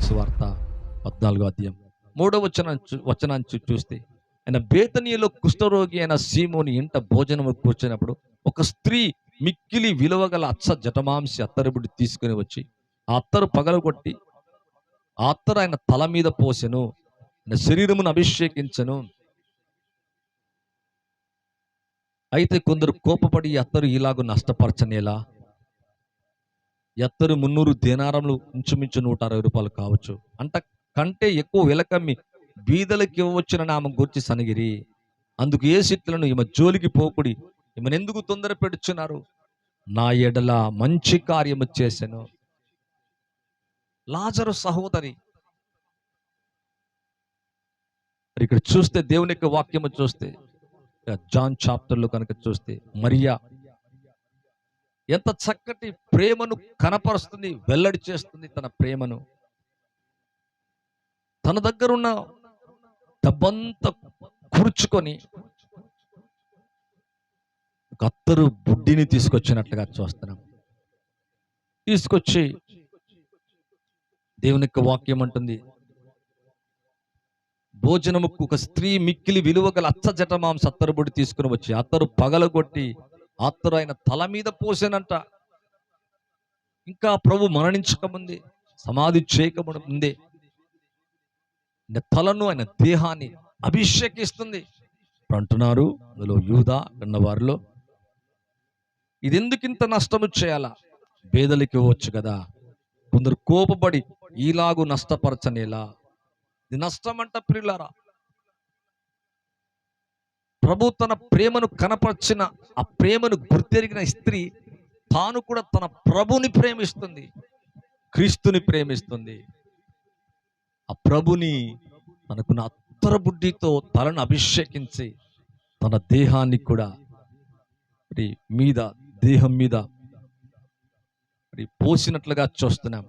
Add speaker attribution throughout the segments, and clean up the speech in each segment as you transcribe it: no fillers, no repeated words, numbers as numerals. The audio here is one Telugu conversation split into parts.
Speaker 1: సువార్త 14వ అధ్యాయం 3వ వచనాన్ని చూస్తే, ఆయన బేతనీయులో కుష్ఠరోగి అయిన సీమోని ఇంట భోజనము కూర్చున్నప్పుడు ఒక స్త్రీ మిక్కిలి విలువగల అచ్చ జటమాంసి అత్తరుబుడ్డి తీసుకుని వచ్చి ఆ అత్తరు పగలగొట్టి ఆ అత్తరు ఆయన తల మీద పోసెను, ఆయన శరీరమును అభిషేకించను. అయితే కొందరు కోపపడి అత్తరు ఇలాగ నష్టపరచనేలా, ఎత్తరు 300 దేనారములు, ఇంచుమించు 160 రూపాయలు కావచ్చు అంట కంటే ఎక్కువ విలకమ్మి బీదలకు ఇవ్వవచ్చునని ఆమె గురించి సనిగిరి. అందుకు యేసు ఇట్లను, ఈమె జోలికి పోకుడి, ఈమెను ఎందుకు తొందర పెడుచున్నారు, నా ఎడల మంచి కార్యము చేసెను. లాజరు సహోదరి. ఇక్కడ చూస్తే దేవుని యొక్క వాక్యము చూస్తే, జాన్ చాప్టర్లో కనుక చూస్తే, మరియా ఎంత చక్కటి ప్రేమను కనపరుస్తుంది, వెల్లడి చేస్తుంది. తన ప్రేమను తన దగ్గరున్న డబ్బంతా కూర్చుకొని ఒక అత్తరు బుడ్డిని తీసుకొచ్చినట్లుగా చూస్తున్నాం. తీసుకొచ్చి దేవుని యొక్క వాక్యం అంటుంది, భోజనముకు ఒక స్త్రీ మిక్కిలి విలువగల అచ్చ జటమాంస అత్తరు బుడ్డి తీసుకుని వచ్చి అత్తరు పగలగొట్టి అత్తరు ఆయన తల మీద పోసేనంట. ఇంకా ప్రభు మరణించకముందే, సమాధి చేయకముందే ఆయన తలను, ఆయన దేహాన్ని అభిషేకిస్తుంది అంటున్నారు. అందులో యూదా అన్న వారిలో, ఇది ఎందుకు ఇంత నష్టము చేయాలా, పేదలకి ఇవ్వచ్చు కదా. కొందరు కోపపడి ఈలాగు నష్టపరచనేలా. ఇది నష్టం అంట ప్రియులారా. ప్రభు తన ప్రేమను కనపరిచిన ఆ ప్రేమను గుర్తెరిగిన స్త్రీ తాను కూడా తన ప్రభుని ప్రేమిస్తుంది, క్రీస్తుని ప్రేమిస్తుంది. ఆ ప్రభుని తనకున్న అత్తర బుడ్డితో తలను అభిషేకించి తన దేహాన్ని కూడా మీద దేహం మీద పోసినట్లుగా చూస్తున్నాం.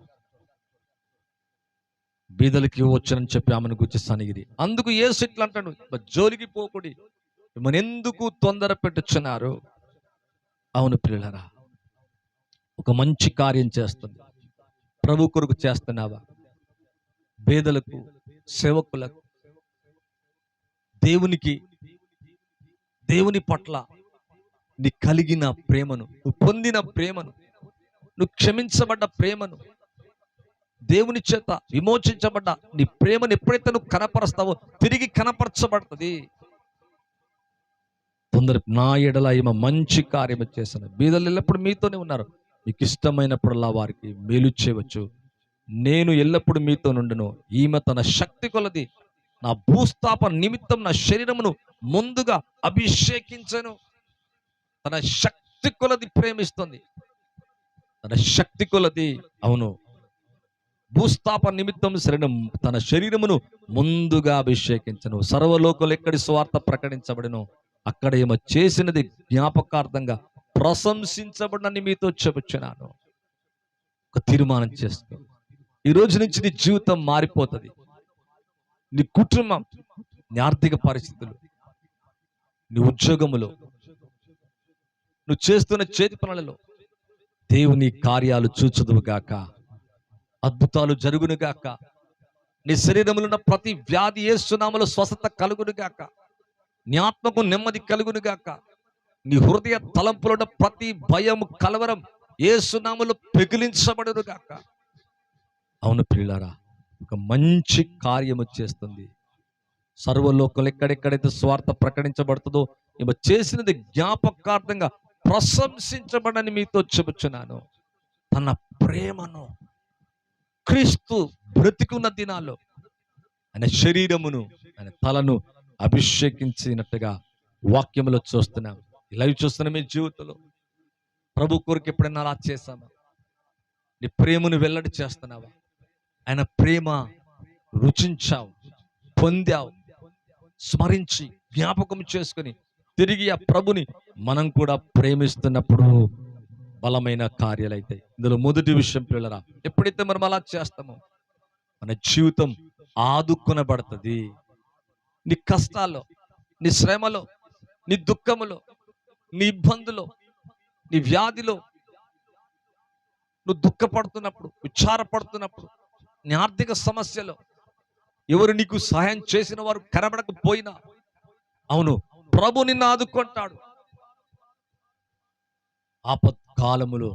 Speaker 1: బీదలకి ఇవ్వచ్చునని చెప్పి ఆమెను గురించి సనిగిరి. అందుకు యేసు ఇట్లా అంటాడు, జోలికి పోకుడి, మనెందుకు తొందర పెట్టుచున్నారు. అవును ప్రియులారా, ఒక మంచి కార్యం చేస్తుంది. ప్రభు కొరకు చేస్తున్నావా? బేదలకు, సేవకులకు, దేవుని పట్ల నీ కలిగిన ప్రేమను, నువ్వు పొందిన ప్రేమను, నువ్వు క్షమించబడ్డ ప్రేమను, దేవుని చేత విమోచించబడ్డ నీ ప్రేమను ఎప్పుడైతే నువ్వు కనపరుస్తావో తిరిగి కనపరచబడుతుంది. నా ఎడల ఈమె మంచి కార్యము చేశాను. బీదలు ఎల్లప్పుడు మీతోనే ఉన్నారు, మీకు ఇష్టమైనప్పుడల్లా వారికి మేలు చేయవచ్చు. నేను ఎల్లప్పుడు మీతో నుండును. ఈమె తన శక్తి కొలది నా భూస్థాపన నిమిత్తం నా శరీరమును ముందుగా అభిషేకించను. తన శక్తి కొలది ప్రేమిస్తుంది, తన శక్తి కొలది. అవును, భూస్థాపన నిమిత్తం తన శరీరమును ముందుగా అభిషేకించను. సర్వలోకలు ఎక్కడి స్వార్థ ప్రకటించబడినో అక్కడ ఏమో చేసినది జ్ఞాపకార్థంగా ప్రశంసించబడని మీతో చెబుచున్నాను. ఒక తీర్మానం చేసుకో. ఈ రోజు నుంచి నీ జీవితం మారిపోతుంది. నీ కుటుంబం, నీ ఆర్థిక పరిస్థితులు, నీ ఉద్యోగములో, నువ్వు చేస్తున్న చేతి పనులలో దేవుని కార్యాలు చూచుదువుగాక, అద్భుతాలు జరుగునుగాక. నీ శరీరములో ఉన్న ప్రతి వ్యాధి యేసు నామములో స్వస్థత కలుగునుగాక. నీ ఆత్మకు నెమ్మది కలుగునుగాక. నీ హృదయ తలంపులో ఉన్న ప్రతి భయం, కలవరం యేసు నామములో పెకిలించబడునుగాక. అవును ప్రియులారా, ఒక మంచి కార్యము చేస్తుంది. సర్వలోకలు ఎక్కడెక్కడైతే స్వార్థ ప్రకటించబడుతుందో ఈమె చేసినది జ్ఞాపకార్థంగా ప్రశంసించబడని మీతో చెబుచున్నాను. తన ప్రేమను, క్రీస్తు బ్రతికున్న దినాల్లో ఆయన శరీరమును, ఆయన తలను అభిషేకించినట్టుగా వాక్యములో చూస్తున్నాం. లైవ్ చూస్తున్న మీ జీవితంలో ప్రభు కొరకు ఎప్పుడైనా అలా చేశామా? నీ ప్రేమను వెల్లడి చేస్తున్నావా? ఆయన ప్రేమ రుచించావు, పొందావు, స్మరించి జ్ఞాపకం చేసుకుని తిరిగి ఆ ప్రభుని మనం కూడా ప్రేమిస్తున్నప్పుడు బలమైన కార్యాలు అయితే. ఇందులో మొదటి విషయం పిల్లరా, ఎప్పుడైతే మనం అలా చేస్తామో మన జీవితం ఆదుకొనబడుతుంది. నీ కష్టాల్లో, నీ శ్రమలో, నీ దుఃఖములో, నీ ఇబ్బందులో, నీ వ్యాధిలో నువ్వు దుఃఖపడుతున్నప్పుడు, విచారపడుతున్నప్పుడు, నీ ఆర్థిక సమస్యలో ఎవరు నీకు సహాయం చేసిన వారు కనబడకపోయినా, అవును, ప్రభు నిన్ను ఆదుకుంటాడు. ఆపత్కాలములో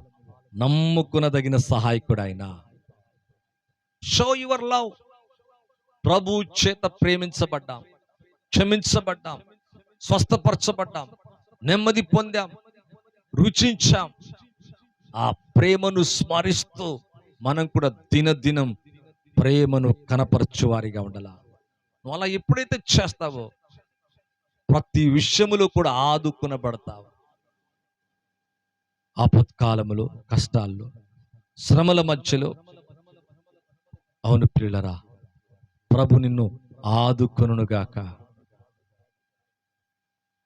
Speaker 1: నమ్ముకునదగిన సహాయకుడు ఆయన. Show your love. ప్రభు చేత ప్రేమించబడ్డాం, క్షమించబడ్డాం, స్వస్థపరచబడ్డాం, నెమ్మది పొందాం, రుచించాం. ఆ ప్రేమను స్మరిస్తూ మనం కూడా దినదినం ప్రేమను కనపరచువారిగా ఉండాలా. నువ్వు అలా ఎప్పుడైతే చేస్తావో ప్రతి విషయములో కూడా ఆదుకునబడతావు. ఆపత్కాలములో, కష్టాల్లో, శ్రమల మధ్యలో, అవును ప్రియులరా, ప్రభు నిన్ను ఆదుకొనుగాక.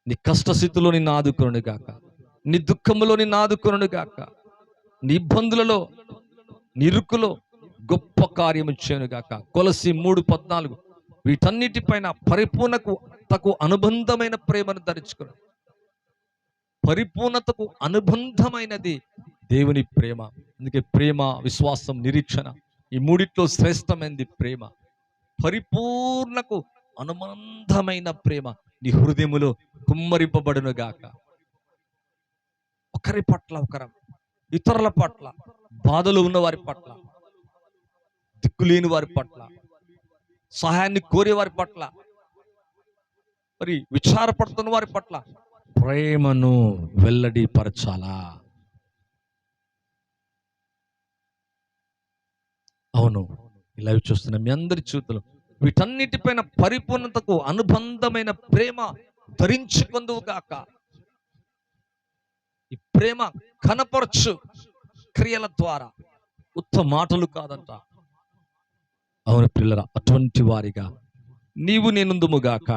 Speaker 1: నీ కష్టస్థితిలో నిన్ను ఆదుకొనుగాక, నీ దుఃఖములో నిన్ను ఆదుకొనుగాక, నీ ఇబ్బందులలో, నీ ఇరుకులో గొప్ప కార్యము చేయనుగాక. కొలసి 3:14. వీటన్నిటిపైన పరిపూర్ణతకు అనుబంధమైన ప్రేమను ధరించుకుని. పరిపూర్ణతకు అనుబంధమైనది దేవుని ప్రేమ. అందుకే ప్రేమ, విశ్వాసం, నిరీక్షణ, ఈ మూడిట్లో శ్రేష్టమైనది ప్రేమ. పరిపూర్ణకు అనుబంధమైన ప్రేమ నీ హృదయములో కుమ్మరింపబడును గాక. ఒకరి పట్ల ఒకరం, ఇతరుల పట్ల, బాధలు ఉన్న వారి పట్ల, దిక్కులేని వారి పట్ల, సహాయాన్ని కోరే వారి పట్ల, మరి విచారపడుతున్న వారి పట్ల ప్రేమను వెల్లడిపరచాలా. అవును, ఇలా చూస్తున్నా మీ అందరి చూతులు వీటన్నిటిపైన పరిపూర్ణతకు అనుబంధమైన ప్రేమ ధరించుకొందువుగాక. ఈ ప్రేమ కనపరచు క్రియల ద్వారా, ఉత్త మాటలు కాదంట. అవును పిల్లరా, అటువంటి వారిగా నీవు నేనుందుముగాక.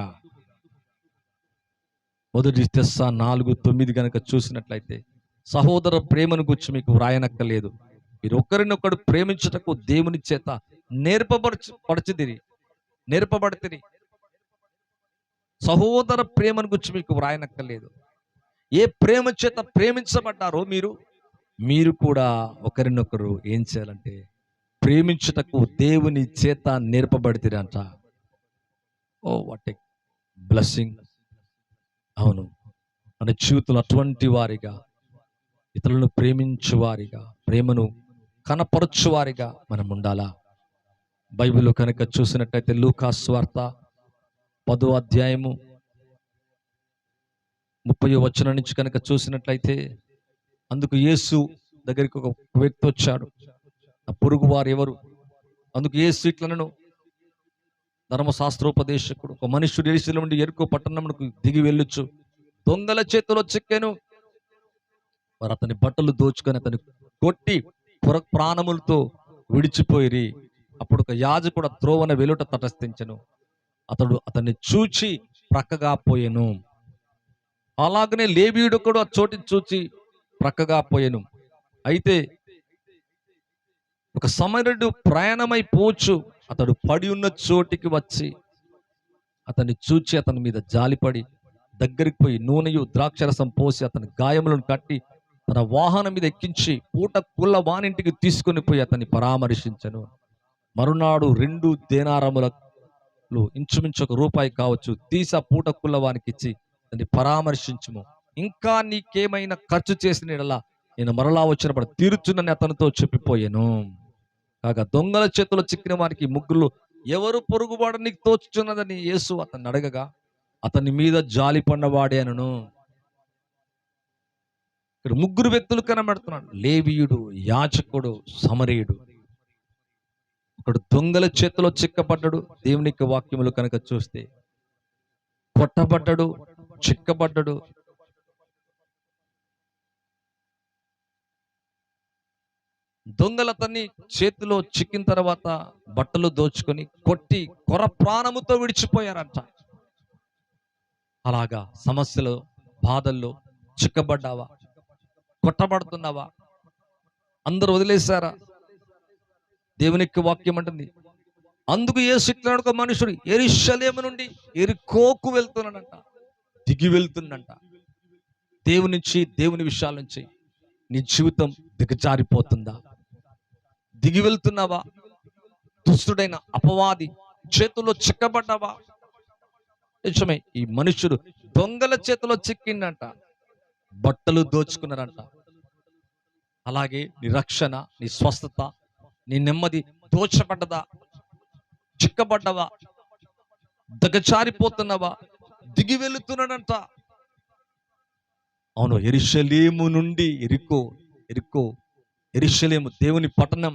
Speaker 1: మొదటి తెస్సా 4:9 గనక చూసినట్లయితే, సహోదర ప్రేమను గురించి మీకు వ్రాయనక్కలేదు, మీరు ఒకరినొకడు ప్రేమించుటకు దేవుని చేత నేర్పబడితిరి. సహోదర ప్రేమను గురించి మీకు వ్రాయనక్కలేదు. ఏ ప్రేమ చేత ప్రేమించబడ్డారో మీరు కూడా ఒకరినొకరు ఏం చేయాలంటే ప్రేమించుటకు దేవుని చేత నేర్పబడితిరంట. ఓ వాట్ ఏ బ్లెస్సింగ్. అవును, మన జీవితంలో అటువంటి వారిగా, ఇతరులను ప్రేమించువారిగా, ప్రేమను కనపరచువారిగా మనం ఉండాలా. బైబిల్లో కనుక చూసినట్లయితే లూకా సువార్త 10వ అధ్యాయము 30వ వచనం నుంచి కనుక చూసినట్లయితే, అందుకు యేసు దగ్గరికి ఒక వ్యక్తి వచ్చాడు. ఆ పొరుగు వారు ఎవరు? అందుకు యేసు ఇట్లనను, ధర్మశాస్త్రోపదేశకుడు ఒక మనుష్యుడు యెరూషలేము నుండి యెరికో పట్టణమునకు దిగి వెళ్ళుచు దొంగల చేతిలో చిక్కెను. వారు అతని బట్టలు దోచుకొని అతని కొట్టి ప్రాణములతో విడిచిపోయిరి. అప్పుడు ఒక యాజకుడు త్రోవన వెలుట తటస్థించెను. అతన్ని చూచి ప్రక్కగా పోయెను. అలాగనే లేవీయుడు కూడా ఆ చోటిని చూచి ప్రక్కగా పోయెను. అయితే ఒక సమరయుడు ప్రయాణమై పోవచ్చు, అతడు పడి ఉన్న చోటికి వచ్చి అతన్ని చూచి అతని మీద జాలిపడి దగ్గరికి పోయి నూనెయు ద్రాక్షరసం పోసి అతని గాయములను కట్టి తన వాహనం మీద ఎక్కించి పూట కుళ్ళ వానింటికి తీసుకొని పోయి అతన్ని పరామర్శించను. మరునాడు 2 దేనారములు, ఇంచుమించు ₹1 కావచ్చు, తీసి ఆ పూట కుళ్ళ వానికి ఇచ్చి అతన్ని పరామర్శించుము. ఇంకా నీకేమైనా ఖర్చు చేసిన యెడల నేను మరలా వచ్చినప్పుడు తీర్చునని అతనితో చెప్పిపోయాను. కాగా దొంగల చేతిలో చిక్కిన వారికి ముగ్గురు ఎవరు పొరుగుబాటు నీకు తోచుచున్నదని యేసు అతన్ని అడగగా, అతని మీద జాలి పడినవాడే అనను. ఇక్కడ 3 వ్యక్తులు కనబడుతున్నాడు: లేవీయుడు, యాజకుడు, సమరయుడు. ఒకడు దొంగల చేతిలో చిక్కబడ్డాడు. దేవునికి వాక్యములు కనుక చూస్తే కొట్టబడ్డాడు, చిక్కబడ్డాడు. దొంగలు అతన్ని చేతిలో చిక్కిన తర్వాత బట్టలు దోచుకొని కొట్టి ప్రాణముతో విడిచిపోయారంట. అలాగా సమస్యలు, బాధల్లో చిక్కబడ్డావా? కొట్టబడుతున్నావా? అందరూ వదిలేశారా? దేవునికి వాక్యం అంటుంది, అందుకు యేసు ఇట్లన్నాడు, ఒక మనుషుడు యెరూషలేము నుండి యెరికోకు వెళ్తున్నాడంట, దిగి వెళ్తుందంట. దేవుని విషయాల నుంచి నీ జీవితం దిగజారిపోతుందా? దిగి వెళ్తున్నావా? దుష్టుడైన అపవాది చేతుల్లో చిక్కబడ్డావా? నిజమే, ఈ మనుషుడు దొంగల చేతిలో చిక్కిండంట, బట్టలు దోచుకున్నారంట. అలాగే నీ రక్షణ, నీ స్వస్థత, నీ నెమ్మది దోచబడ్డదా? చిక్కబడ్డవా? దగచారిపోతున్నావా? దిగి వెళుతున్నాడంట. అవును, యెరూషలేము నుండి ఎరికో యెరూషలేము దేవుని పట్టణం,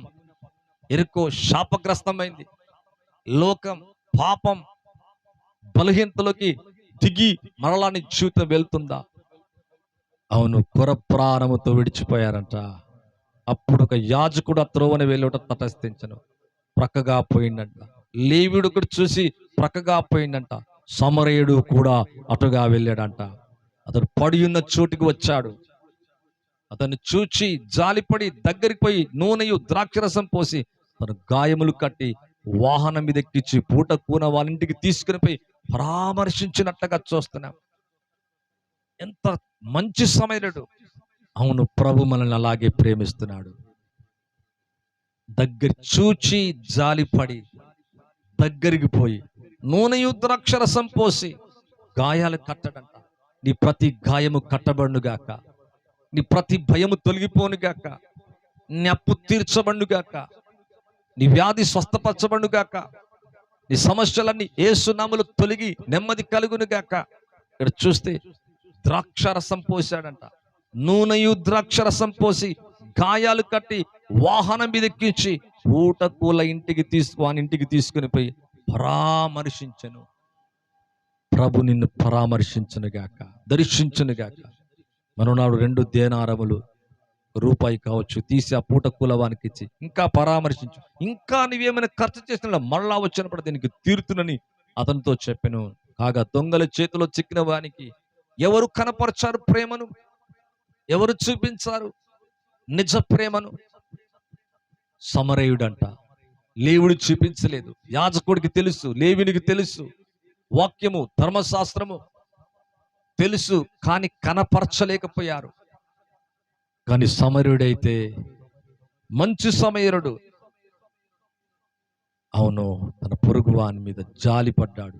Speaker 1: ఎరికో శాపగ్రస్తమైంది. లోకం, పాపం, బలహీనతలోకి దిగి మరలా నీ జీవితం వెళ్తుందా? అవును, కొర ప్రాణముతో విడిచిపోయారంట. అప్పుడు ఒక యాజకుడు ఆ త్రోవన వెళ్ళుట తటస్థించను, ప్రక్కగా పోయిందంట. లేవీయుడు కూడా చూసి ప్రక్కగా పోయిందంట. సమరయుడు కూడా అటుగా వెళ్ళాడంట. అతడు పడి ఉన్న చోటుకి వచ్చాడు. అతన్ని చూచి జాలిపడి దగ్గరికి పోయి నూనెయు ద్రాక్షరసం పోసి తన గాయములు కట్టి వాహనం మీద ఎక్కించి పూట కూన వాళ్ళ ఇంటికి తీసుకుని పోయి పరామర్శించినట్లుగా చూస్తున్నాం. ఎంత మంచి సమయుడు! అవును, ప్రభు మనల్ని అలాగే ప్రేమిస్తున్నాడు. దగ్గర చూచి జాలిపడి దగ్గరికి పోయి నూనెయు ద్రాక్షరసం పోసి గాయాలు కట్టడంట. నీ ప్రతి గాయము కట్టబడునుగాక, నీ ప్రతి భయము తొలగిపోనుగాక, నీ అప్పు తీర్చబడునుగాక, నీ వ్యాధి స్వస్థపరచబడునుగాక, నీ సమస్యలన్నీ యేసు నామములో తొలగి నెమ్మది కలుగునుగాక. ఇక్కడ చూస్తే ద్రాక్షరసం పోసాడంట. నూనెయు ద్రాక్షరసం పోసి గాయాలు కట్టి వాహనం మీద ఎక్కించి ఊటకూల ఇంటికి తీసుకుని పోయి పరామర్శించను. ప్రభు నిన్ను పరామర్శించునుగాక, దర్శించునుగాక. మరునాడు 2 దేనారములు, రూపాయి కావచ్చు, తీసి ఆ పూట కూలవానికి ఇచ్చి ఇంకా పరామర్శించు, ఇంకా నువ్వేమైనా ఖర్చు చేసిన మళ్ళా వచ్చినప్పుడు దీనికి తీరుతునని అతనితో చెప్పాను. కాగా దొంగల చేతిలో చిక్కిన వానికి ఎవరు కనపరచారు ప్రేమను? ఎవరు చూపించారు నిజ ప్రేమను? సమరయుడంట. లేవుడు చూపించలేదు. యాజకుడికి తెలుసు, లేవినికి తెలుసు, వాక్యము ధర్మశాస్త్రము తెలుసు, కానీ కనపరచలేకపోయారు. కానీ సమరయుడైతే మంచి సమరయుడు, అవును, తన పొరుగు వాని మీద జాలి పడ్డాడు.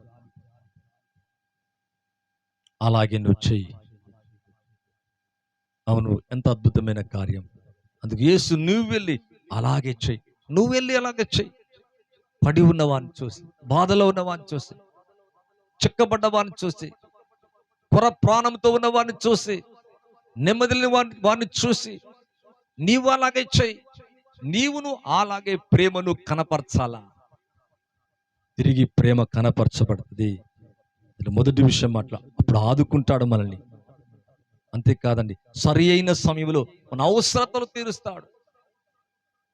Speaker 1: అలాగే నువ్వు చెయ్యి. అవును, ఎంత అద్భుతమైన కార్యం. అందుకు యేసు నువ్వు వెళ్ళి అలాగే చెయ్యి. పడి ఉన్నవాడిని చూసి, బాధలో ఉన్నవాడిని చూసి, చిక్కబడ్డవాడిని చూసి, కొర ప్రాణంతో ఉన్నవాడిని చూసి, నెమ్మదిని వాడిని చూసి నీవు అలాగే చెయ్యి. నీవును అలాగే ప్రేమను కనపరచాలా? తిరిగి ప్రేమ కనపరచబడుతుంది. మొదటి విషయం అట్లా, అప్పుడు ఆదుకుంటాడు మనల్ని. అంతేకాదండి, సరి అయిన సమయంలో మన అవసరతలు తీరుస్తాడు.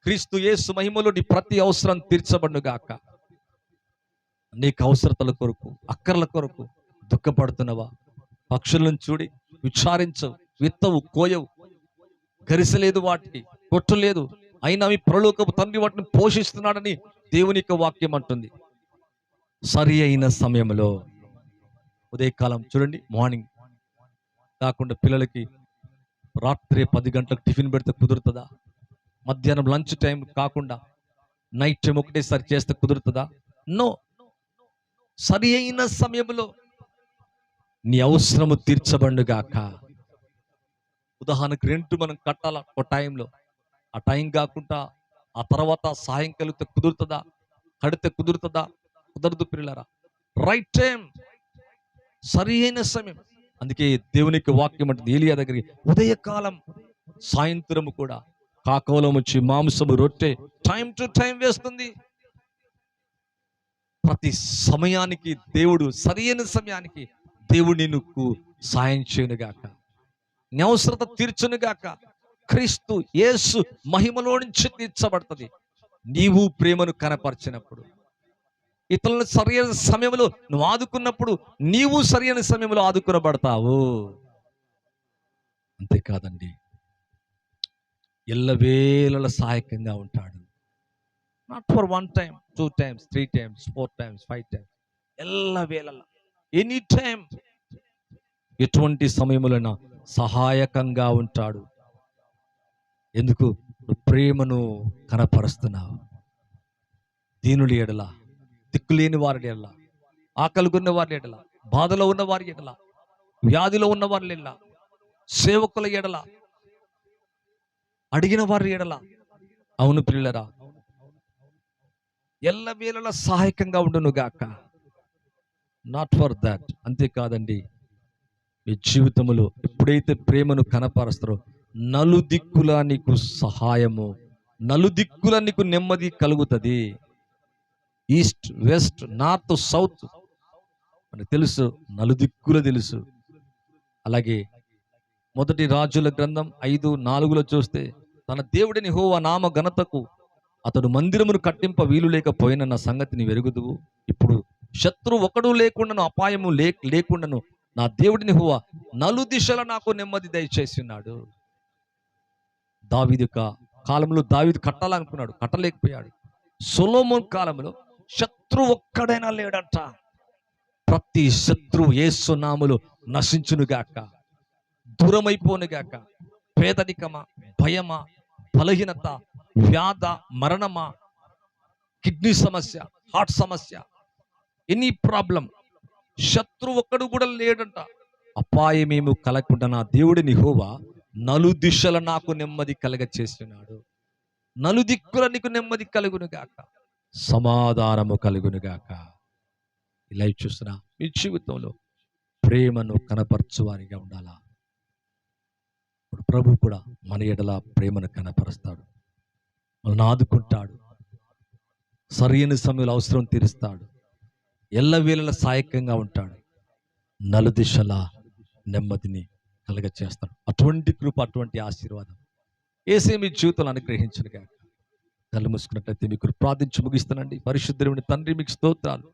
Speaker 1: క్రీస్తు యేసు మహిమలో నీ ప్రతి అవసరం తీర్చబడునుగాక. అనేక అవసరతల కొరకు, అక్కర్ల కొరకు దుఃఖపడుతున్నవా? పక్షులను చూడి విచారించవు, విత్తవు, కోయవు, గరిసలేదు, వాటికి కొట్టలేదు, అయినా మీ పరలోకపు తండ్రి వాటిని పోషిస్తున్నాడని దేవుని యొక్క వాక్యం అంటుంది. సరి అయిన సమయంలో, ఉదయకాలం చూడండి, మార్నింగ్ కాకుండా పిల్లలకి రాత్రి 10 గంటలకు టిఫిన్ పెడితే కుదురుతుందా? మధ్యాహ్నం లంచ్ టైం కాకుండా నైట్ టైం ఒకటేసారి చేస్తే కుదురుతుందా? నో. సరి అయిన సమయంలో నీ అవసరము తీర్చబడుగాక. ఉదాహరణకు రెంట్ మనం కట్టాలా ఒక టైంలో, ఆ టైం కాకుండా ఆ తర్వాత సహాయం కలిగితే కుదురుతుందా? కడితే కుదురుతుందా? కుదరదు పిల్లరా. రైట్ టైం, సరి అయిన సమయం. అందుకే దేవునికి వాక్యం అంటుంది ఏలియా దగ్గరికి, ఉదయకాలం సాయంత్రము కూడా కాకోలం వచ్చి మాంసము రొట్టె టైం టు టైం వేస్తుంది. ప్రతి సమయానికి దేవుడు, సరైన సమయానికి దేవుడు నీకు సాయం చేయనుగాక, నీ అవసరత తీర్చునుగాక. క్రీస్తు యేసు మహిమలో నుంచి తీర్చబడుతుంది నీవు ప్రేమను కనపరిచినప్పుడు. ఇతరులను సరైన సమయంలో నువ్వు ఆదుకున్నప్పుడు నీవు సరైన సమయంలో ఆదుకునబడతావు. అంతేకాదండి, ఎల్లవేళల సహాయకంగా ఉంటాడు. Not for 1 time, 2 times, 3 times, 4 times, 5 times, ఎల్లవేళల, any time, ఎటువంటి సమయములైనా సహాయకంగా ఉంటాడు. ఎందుకు? నువ్వు ప్రేమను కనపరుస్తున్నావు. దీనుడి ఎడల, దిక్కులేని వారి ఎడల, ఆకలిగొన్న వారి ఎడల, బాధలో ఉన్న వారి ఎడల, వ్యాధిలో ఉన్న వారి ఎడల, సేవకుల ఎడల, అడిగిన వారి ఎడల, అవును పిల్లరా, ఎల్లవేళలా సహాయకంగా ఉండును గాక. నాట్ ఫర్ దాట్, అంతేకాదండి, మీ జీవితంలో ఎప్పుడైతే ప్రేమను కనపరుస్తారో నలుదిక్కులా నీకు సహాయము, నలుదిక్కులా నీకు నెమ్మది కలుగుతుంది. ఈస్ట్, వెస్ట్, నార్త్, సౌత్ మనకు తెలుసు, నలుదిక్కులు తెలుసు. అలాగే మొదటి రాజుల గ్రంథం 5:4 చూస్తే, తన దేవుడిని యెహోవా నామ ఘనతకు అతడు మందిరమును కట్టింప వీలు లేకపోయిన సంగతిని వెరుగుదువు. ఇప్పుడు శత్రు ఒకడు లేకుండాను, అపాయము లేకుండాను నా దేవుడిని యెహోవా నలుదిశల నాకు నెమ్మది దయచేసి ఉన్నాడు. దావీదు కాలంలో దావీదు కట్టాలనుకున్నాడు, కట్టలేకపోయాడు. సొలొమోను కాలంలో శత్రు ఒక్కడైనా లేడట. ప్రతి శత్రువు యేసు నామములో నశించునుగాక, దూరమైపోనుగాక. పేదరికమా, భయమా, బలహీనత, వ్యాధ, మరణమా, కిడ్నీ సమస్య, హార్ట్ సమస్య, ఎనీ ప్రాబ్లం, శత్రు ఒక్కడు కూడా లేడంట. అపాయమేమో కలగకుండా నా దేవుడిని యెహోవా నలుదిశల నాకు నెమ్మది కలగ చేస్తున్నాడు. నలుదిక్కుల నీకు నెమ్మది కలుగునుగాక, సమాధానము కలుగునుగాక. ఈ లైవ్ చూస్తున్నా మీ జీవితంలో ప్రేమను కనపరచువారిగా ఉండాలా. ఇప్పుడు ప్రభు కూడా మన ఎడల ప్రేమను కనపరుస్తాడు, మనల్ని ఆదుకుంటాడు, సరైన సమయంలో అవసరం తీరుస్తాడు, ఎల్లవేళలా సహాయకంగా ఉంటాడు, నలుదిశల నెమ్మదిని కలుగ చేస్తాడు. అటువంటి కృప, అటువంటి ఆశీర్వాదం యేసే మీ జీవితంలో అనుగ్రహించునుగాక. కళ్ళు మూసుకున్నట్లయితే మీకు ప్రార్థించి ముగిస్తానండి. పరిశుద్ధుని తండ్రి, మీకు స్తోత్రాలు.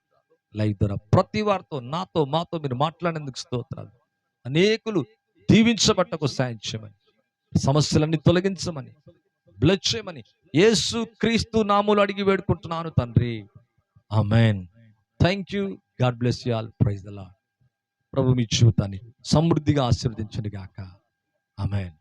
Speaker 1: లైవ్ ద్వారా ప్రతి వారితో, నాతో, మాతో మీరు మాట్లాడేందుకు స్తోత్రాలు. అనేకులు దీవించబట్టకు సాయం చేయమని, సమస్యలన్నీ తొలగించమని, బ్లెస్ చేయమని యేసు క్రీస్తు నామములో అడిగి వేడుకుంటున్నాను తండ్రి, amen. Thank you. God bless you all. Praise the Lord. ప్రభు మీ జీవితాన్ని సమృద్ధిగా ఆశీర్వదించును గాక. ఆమేన్.